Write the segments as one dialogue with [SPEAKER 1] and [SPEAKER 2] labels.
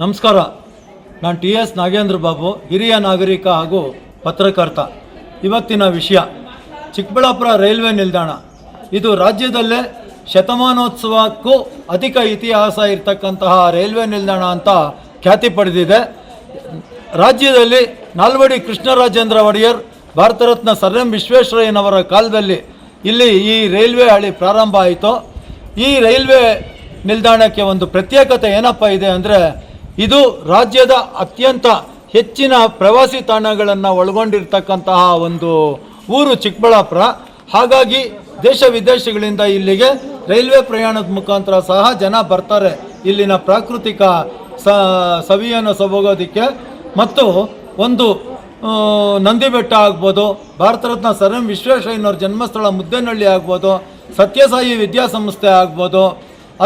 [SPEAKER 1] ನಮಸ್ಕಾರ. ನಾನು TS ನಾಗೇಂದ್ರ ಬಾಬು, ಹಿರಿಯ ನಾಗರಿಕ ಹಾಗೂ ಪತ್ರಕರ್ತ. ಇವತ್ತಿನ ವಿಷಯ ಚಿಕ್ಕಬಳ್ಳಾಪುರ ರೈಲ್ವೆ ನಿಲ್ದಾಣ. ಇದು ರಾಜ್ಯದಲ್ಲೇ ಶತಮಾನೋತ್ಸವಕ್ಕೂ ಅಧಿಕ ಇತಿಹಾಸ ಇರತಕ್ಕಂತಹ ರೈಲ್ವೆ ನಿಲ್ದಾಣ ಅಂತ ಖ್ಯಾತಿ ಪಡೆದಿದೆ. ರಾಜ್ಯದಲ್ಲಿ ನಾಲ್ವಡಿ ಕೃಷ್ಣರಾಜೇಂದ್ರ ಒಡೆಯರ್, ಭಾರತ ರತ್ನ ಸರ್ ಎಂ ವಿಶ್ವೇಶ್ವರಯ್ಯನವರ ಕಾಲದಲ್ಲಿ ಇಲ್ಲಿ ಈ ರೈಲ್ವೆ ಹಳಿ ಪ್ರಾರಂಭ ಆಯಿತು. ಈ ರೈಲ್ವೆ ನಿಲ್ದಾಣಕ್ಕೆ ಒಂದು ಪ್ರತ್ಯೇಕತೆ ಏನಪ್ಪ ಇದೆ ಅಂದರೆ, ಇದು ರಾಜ್ಯದ ಅತ್ಯಂತ ಹೆಚ್ಚಿನ ಪ್ರವಾಸಿ ತಾಣಗಳನ್ನು ಒಳಗೊಂಡಿರ್ತಕ್ಕಂತಹ ಒಂದು ಊರು ಚಿಕ್ಕಬಳ್ಳಾಪುರ. ಹಾಗಾಗಿ ದೇಶ ವಿದೇಶಗಳಿಂದ ಇಲ್ಲಿಗೆ ರೈಲ್ವೆ ಪ್ರಯಾಣದ ಮುಖಾಂತರ ಸಹ ಜನ ಬರ್ತಾರೆ ಇಲ್ಲಿನ ಪ್ರಾಕೃತಿಕ ಸವಿಯನ್ನು ಸೊಬಗೋದಕ್ಕೆ. ಮತ್ತು ಒಂದು ನಂದಿ ಬೆಟ್ಟ ಆಗ್ಬೋದು, ಭಾರತ ರತ್ನ ಸರ್ ಎಂ ವಿಶ್ವೇಶ್ವರಯ್ಯನವ್ರ ಜನ್ಮಸ್ಥಳ ಮುದ್ದೇನಹಳ್ಳಿ ಆಗ್ಬೋದು, ಸತ್ಯಸಾಯಿ ವಿದ್ಯಾಸಂಸ್ಥೆ ಆಗ್ಬೋದು,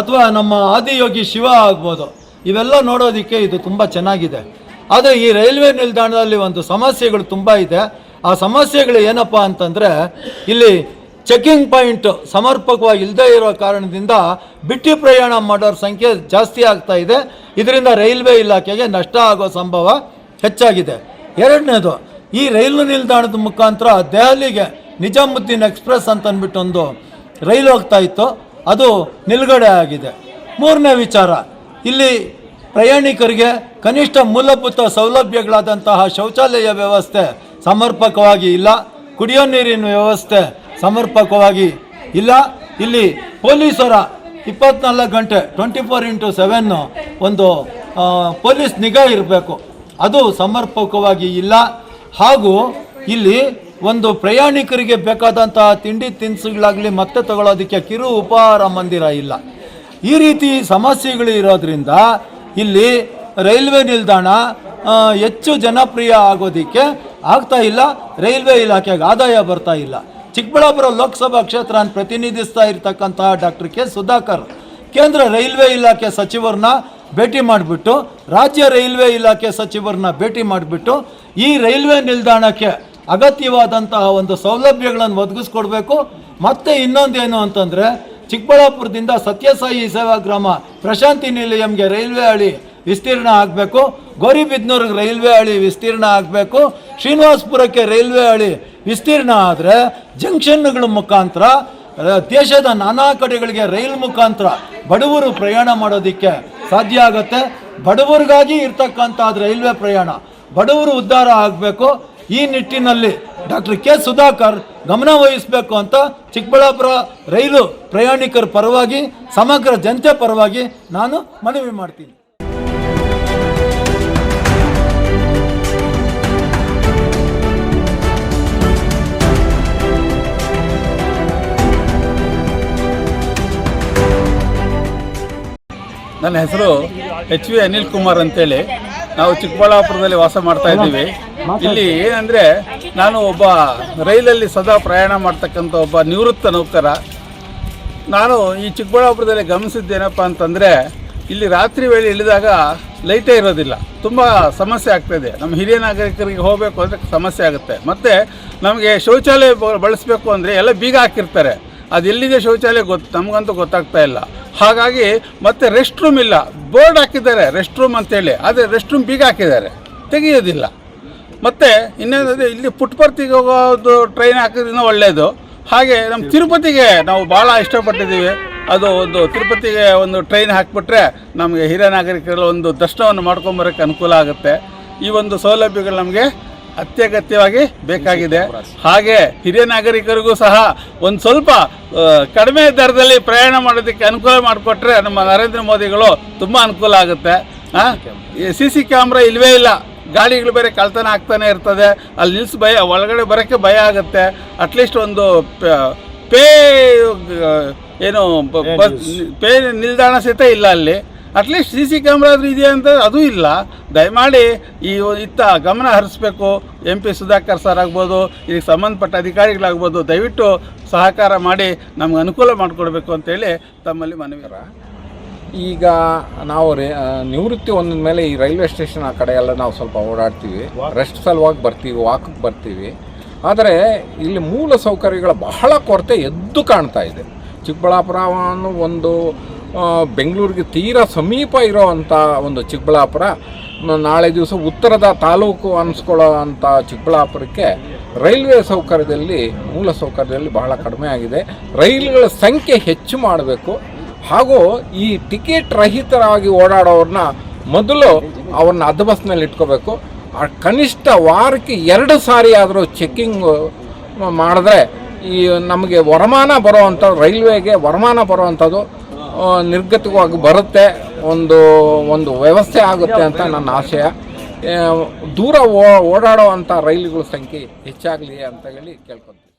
[SPEAKER 1] ಅಥವಾ ನಮ್ಮ ಆದಿಯೋಗಿ ಶಿವ ಆಗ್ಬೋದು, ಇವೆಲ್ಲ ನೋಡೋದಕ್ಕೆ ಇದು ತುಂಬ ಚೆನ್ನಾಗಿದೆ. ಆದರೆ ಈ ರೈಲ್ವೆ ನಿಲ್ದಾಣದಲ್ಲಿ ಒಂದು ಸಮಸ್ಯೆಗಳು ತುಂಬ ಇದೆ. ಆ ಸಮಸ್ಯೆಗಳು ಏನಪ್ಪ ಅಂತಂದರೆ, ಇಲ್ಲಿ ಚೆಕಿಂಗ್ ಪಾಯಿಂಟ್ ಸಮರ್ಪಕವಾಗಿ ಇಲ್ಲದೇ ಇರೋ ಕಾರಣದಿಂದ ಬಿಟ್ಟು ಪ್ರಯಾಣ ಮಾಡೋರ ಸಂಖ್ಯೆ ಜಾಸ್ತಿ ಆಗ್ತಾ ಇದೆ. ಇದರಿಂದ ರೈಲ್ವೆ ಇಲಾಖೆಗೆ ನಷ್ಟ ಆಗೋ ಸಂಭವ ಹೆಚ್ಚಾಗಿದೆ. ಎರಡನೇದು, ಈ ರೈಲು ನಿಲ್ದಾಣದ ಮುಖಾಂತರ ದೆಹಲಿಗೆ ನಿಜಾಮುದ್ದೀನ್ ಎಕ್ಸ್ಪ್ರೆಸ್ ಅಂತ ಅಂದ್ಬಿಟ್ಟು ಒಂದು ರೈಲು ಹೋಗ್ತಾ ಇತ್ತು, ಅದು ನಿಲುಗಡೆ ಆಗಿದೆ. ಮೂರನೇ ವಿಚಾರ, ಇಲ್ಲಿ ಪ್ರಯಾಣಿಕರಿಗೆ ಕನಿಷ್ಠ ಮೂಲಭೂತ ಸೌಲಭ್ಯಗಳಾದಂತಹ ಶೌಚಾಲಯ ವ್ಯವಸ್ಥೆ ಸಮರ್ಪಕವಾಗಿ ಇಲ್ಲ, ಕುಡಿಯೋ ನೀರಿನ ವ್ಯವಸ್ಥೆ ಸಮರ್ಪಕವಾಗಿ ಇಲ್ಲ. ಇಲ್ಲಿ ಪೊಲೀಸರ 24 ಗಂಟೆ 24x7 ಒಂದು ಪೊಲೀಸ್ ನಿಗಾ ಇರಬೇಕು, ಅದು ಸಮರ್ಪಕವಾಗಿ ಇಲ್ಲ. ಹಾಗೂ ಇಲ್ಲಿ ಒಂದು ಪ್ರಯಾಣಿಕರಿಗೆ ಬೇಕಾದಂತಹ ತಿಂಡಿ ತಿನಿಸುಗಳಾಗಲಿ ಮತ್ತೆ ತಗೊಳ್ಳೋದಕ್ಕೆ ಕಿರು ಉಪಹಾರ ಮಂದಿರ ಇಲ್ಲ. ಈ ರೀತಿ ಸಮಸ್ಯೆಗಳು ಇರೋದ್ರಿಂದ ಇಲ್ಲಿ ರೈಲ್ವೆ ನಿಲ್ದಾಣ ಹೆಚ್ಚು ಜನಪ್ರಿಯ ಆಗೋದಕ್ಕೆ ಆಗ್ತಾ ಇಲ್ಲ. ರೈಲ್ವೆ ಇಲಾಖೆಗೆ ಆದಾಯ ಬರ್ತಾ ಇಲ್ಲ. ಚಿಕ್ಕಬಳ್ಳಾಪುರ ಲೋಕಸಭಾ ಕ್ಷೇತ್ರನ ಪ್ರತಿನಿಧಿಸ್ತಾ ಇರ್ತಕ್ಕಂತಹ ಡಾಕ್ಟರ್ ಕೆ ಸುಧಾಕರ್ ಕೇಂದ್ರ ರೈಲ್ವೆ ಇಲಾಖೆ ಸಚಿವರನ್ನ ಭೇಟಿ ಮಾಡಿಬಿಟ್ಟು, ರಾಜ್ಯ ರೈಲ್ವೆ ಇಲಾಖೆ ಸಚಿವರನ್ನ ಭೇಟಿ ಮಾಡಿಬಿಟ್ಟು ಈ ರೈಲ್ವೆ ನಿಲ್ದಾಣಕ್ಕೆ ಅಗತ್ಯವಾದಂತಹ ಒಂದು ಸೌಲಭ್ಯಗಳನ್ನು ಒದಗಿಸ್ಕೊಡ್ಬೇಕು. ಮತ್ತು ಇನ್ನೊಂದೇನು ಅಂತಂದರೆ, ಚಿಕ್ಕಬಳ್ಳಾಪುರದಿಂದ ಸತ್ಯಸಾಯಿ ಸೇವಾಗ್ರಾಮ ಪ್ರಶಾಂತಿ ನಿಲಯಂಗೆ ರೈಲ್ವೆ ಹಳಿ ವಿಸ್ತೀರ್ಣ ಆಗಬೇಕು, ಗೌರಿಬಿದನೂರಿಗೆ ರೈಲ್ವೆ ಹಳಿ ವಿಸ್ತೀರ್ಣ ಆಗಬೇಕು, ಶ್ರೀನಿವಾಸಪುರಕ್ಕೆ ರೈಲ್ವೆ ಹಳಿ ವಿಸ್ತೀರ್ಣ ಆದರೆ ಜಂಕ್ಷನ್ಗಳ ಮುಖಾಂತರ ದೇಶದ ನಾನಾ ಕಡೆಗಳಿಗೆ ರೈಲ್ ಮುಖಾಂತರ ಬಡವರು ಪ್ರಯಾಣ ಮಾಡೋದಕ್ಕೆ ಸಾಧ್ಯ ಆಗುತ್ತೆ. ಬಡವರಿಗಾಗಿ ಇರ್ತಕ್ಕಂಥದ್ದು ರೈಲ್ವೆ ಪ್ರಯಾಣ, ಬಡವರು ಉದ್ಧಾರ ಆಗಬೇಕು. ಈ ನಿಟ್ಟಿನಲ್ಲಿ ಡಾಕ್ಟರ್ ಕೆ ಸುಧಾಕರ್ ಗಮನ ವಹಿಸಬೇಕು ಅಂತ ಚಿಕ್ಕಬಳ್ಳಾಪುರ ರೈಲು ಪ್ರಯಾಣಿಕರ ಪರವಾಗಿ, ಸಮಗ್ರ ಜನತೆ ಪರವಾಗಿ ನಾನು ಮನವಿ ಮಾಡ್ತೀನಿ.
[SPEAKER 2] ನನ್ನ ಹೆಸರು HV ಅನಿಲ್ ಕುಮಾರ್ ಅಂತೇಳಿ. ನಾವು ಚಿಕ್ಕಬಳ್ಳಾಪುರದಲ್ಲಿ ವಾಸ ಮಾಡ್ತಾ ಇದ್ದೀವಿ. ಇಲ್ಲಿ ಏನಂದರೆ, ನಾನು ಒಬ್ಬ ರೈಲಲ್ಲಿ ಸದಾ ಪ್ರಯಾಣ ಮಾಡ್ತಕ್ಕಂಥ ಒಬ್ಬ ನಿವೃತ್ತ ನೌಕರ. ನಾನು ಈ ಚಿಕ್ಕಬಳ್ಳಾಪುರದಲ್ಲಿ ಗಮನಿಸಿದ್ದೇನಪ್ಪ ಅಂತಂದರೆ, ಇಲ್ಲಿ ರಾತ್ರಿ ವೇಳೆ ಇಳಿದಾಗ ಲೈಟೇ ಇರೋದಿಲ್ಲ, ತುಂಬ ಸಮಸ್ಯೆ ಆಗ್ತಾಯಿದೆ. ನಮ್ಮ ಹಿರಿಯ ನಾಗರಿಕರಿಗೆ ಹೋಗಬೇಕು ಅಂದರೆ ಸಮಸ್ಯೆ ಆಗುತ್ತೆ. ಮತ್ತು ನಮಗೆ ಶೌಚಾಲಯ ಬಳಸಬೇಕು ಅಂದರೆ ಎಲ್ಲ ಬೀಗ ಹಾಕಿರ್ತಾರೆ, ಅದು ಎಲ್ಲಿದೆ ಶೌಚಾಲಯ ನಮಗಂತೂ ಗೊತ್ತಾಗ್ತಾ ಇಲ್ಲ. ಹಾಗಾಗಿ ಮತ್ತೆ ರೆಸ್ಟ್ ರೂಮ್ ಇಲ್ಲ, ಬೋರ್ಡ್ ಹಾಕಿದ್ದಾರೆ ರೆಸ್ಟ್ ರೂಮ್ ಅಂತೇಳಿ, ಆದರೆ ರೆಸ್ಟ್ ರೂಮ್ ಬೀಗ ಹಾಕಿದ್ದಾರೆ, ತೆಗೆಯೋದಿಲ್ಲ. ಮತ್ತು ಇನ್ನೇನಂದರೆ, ಇಲ್ಲಿ ಪುಟ್ಪರ್ತಿಗೆ ಹೋಗೋದು ಟ್ರೈನ್ ಹಾಕೋದ್ರಿಂದ ಒಳ್ಳೆಯದು. ಹಾಗೆ ನಮ್ಮ ತಿರುಪತಿಗೆ ನಾವು ಭಾಳ ಇಷ್ಟಪಟ್ಟಿದ್ದೀವಿ. ಅದು ಒಂದು ತಿರುಪತಿಗೆ ಒಂದು ಟ್ರೈನ್ ಹಾಕಿಬಿಟ್ರೆ ನಮಗೆ ಹಿರಿಯ ನಾಗರಿಕರು ಒಂದು ದರ್ಶನವನ್ನು ಮಾಡ್ಕೊಂಬರೋಕ್ಕೆ ಅನುಕೂಲ ಆಗುತ್ತೆ. ಈ ಒಂದು ಸೌಲಭ್ಯಗಳು ನಮಗೆ ಅತ್ಯಗತ್ಯವಾಗಿ ಬೇಕಾಗಿದೆ. ಹಾಗೆ ಹಿರಿಯ ನಾಗರಿಕರಿಗೂ ಸಹ ಒಂದು ಸ್ವಲ್ಪ ಕಡಿಮೆ ದರದಲ್ಲಿ ಪ್ರಯಾಣ ಮಾಡೋದಕ್ಕೆ ಅನುಕೂಲ ಮಾಡಿಕೊಟ್ರೆ ನಮ್ಮ ನರೇಂದ್ರ ಮೋದಿಗಳು ತುಂಬ ಅನುಕೂಲ ಆಗುತ್ತೆ. CC ಕ್ಯಾಮ್ರಾ ಇಲ್ಲವೇ ಇಲ್ಲ, ಗಾಡಿಗಳು ಬೇರೆ ಕಳ್ತನ ಆಗ್ತಾನೆ ಇರ್ತದೆ, ಅಲ್ಲಿ ನಿಲ್ಲಿಸಿ ಒಳಗಡೆ ಬರೋಕ್ಕೆ ಭಯ ಆಗುತ್ತೆ. ಅಟ್ಲೀಸ್ಟ್ ಒಂದು ಪೇ ನಿಲ್ದಾಣ ಸಹಿತ ಇಲ್ಲ ಅಲ್ಲಿ. ಅಟ್ಲೀಸ್ಟ್ CC ಕ್ಯಾಮ್ರಾ ಆದರೂ ಇದೆಯಾ ಅಂತ ಅದೂ ಇಲ್ಲ. ದಯಮಾಡಿ ಇತ್ತ ಗಮನ ಹರಿಸ್ಬೇಕು. MP ಸುಧಾಕರ್ ಸರ್ ಆಗ್ಬೋದು, ಇದಕ್ಕೆ ಸಂಬಂಧಪಟ್ಟ ಅಧಿಕಾರಿಗಳಾಗ್ಬೋದು, ದಯವಿಟ್ಟು ಸಹಕಾರ ಮಾಡಿ ನಮ್ಗೆ ಅನುಕೂಲ ಮಾಡಿಕೊಡ್ಬೇಕು ಅಂತೇಳಿ ತಮ್ಮಲ್ಲಿ ಮನವಿ.
[SPEAKER 3] ಈಗ ನಾವು ನಿವೃತ್ತಿ ಒಂದ ಮೇಲೆ ಈ ರೈಲ್ವೆ ಸ್ಟೇಷನ್ ಆ ಕಡೆ ಎಲ್ಲ ನಾವು ಸ್ವಲ್ಪ ಓಡಾಡ್ತೀವಿ, ರೆಸ್ಟ್ ಸಲುವಾಗಿ ಬರ್ತೀವಿ, ವಾಕಿಗೆ ಬರ್ತೀವಿ. ಆದರೆ ಇಲ್ಲಿ ಮೂಲ ಸೌಕರ್ಯಗಳ ಬಹಳ ಕೊರತೆ ಎದ್ದು ಕಾಣ್ತಾ ಇದೆ. ಚಿಕ್ಕಬಳ್ಳಾಪುರವನ್ನು ಒಂದು ಬೆಂಗಳೂರಿಗೆ ತೀರಾ ಸಮೀಪ ಇರೋವಂಥ ಒಂದು ಚಿಕ್ಕಬಳ್ಳಾಪುರ, ನಾಳೆ ದಿವಸ ಉತ್ತರದ ತಾಲೂಕು ಅನಿಸ್ಕೊಳ್ಳೋ ಅಂಥ ಚಿಕ್ಕಬಳ್ಳಾಪುರಕ್ಕೆ ರೈಲ್ವೆ ಸೌಕರ್ಯದಲ್ಲಿ ಮೂಲ ಸೌಕರ್ಯದಲ್ಲಿ ಬಹಳ ಕಡಿಮೆ ಆಗಿದೆ. ರೈಲುಗಳ ಸಂಖ್ಯೆ ಹೆಚ್ಚು ಮಾಡಬೇಕು. ಹಾಗೂ ಈ ಟಿಕೆಟ್ ರಹಿತರಾಗಿ ಓಡಾಡೋರನ್ನ ಮೊದಲು ಅವ್ರನ್ನ ಹದ್ಬಸ್ನಲ್ಲಿ ಇಟ್ಕೋಬೇಕು. ಕನಿಷ್ಠ ವಾರಕ್ಕೆ 2 ಸಾರಿ ಆದರೂ ಚೆಕ್ಕಿಂಗ್ ಮಾಡಿದ್ರೆ ಈ ನಮಗೆ ವರಮಾನ ಬರೋವಂಥದ್ದು, ರೈಲ್ವೆಗೆ ವರಮಾನ ಬರೋವಂಥದ್ದು ನಿರ್ಗತಿಕವಾಗಿ ಬರುತ್ತೆ, ಒಂದು ವ್ಯವಸ್ಥೆ ಆಗುತ್ತೆ ಅಂತ ನನ್ನ ಆಶಯ. ದೂರ ಓಡಾಡೋ ಅಂಥ ರೈಲುಗಳ ಸಂಖ್ಯೆ ಹೆಚ್ಚಾಗಲಿ ಅಂತ ಹೇಳಿ ಕೇಳ್ಕೊತೀನಿ.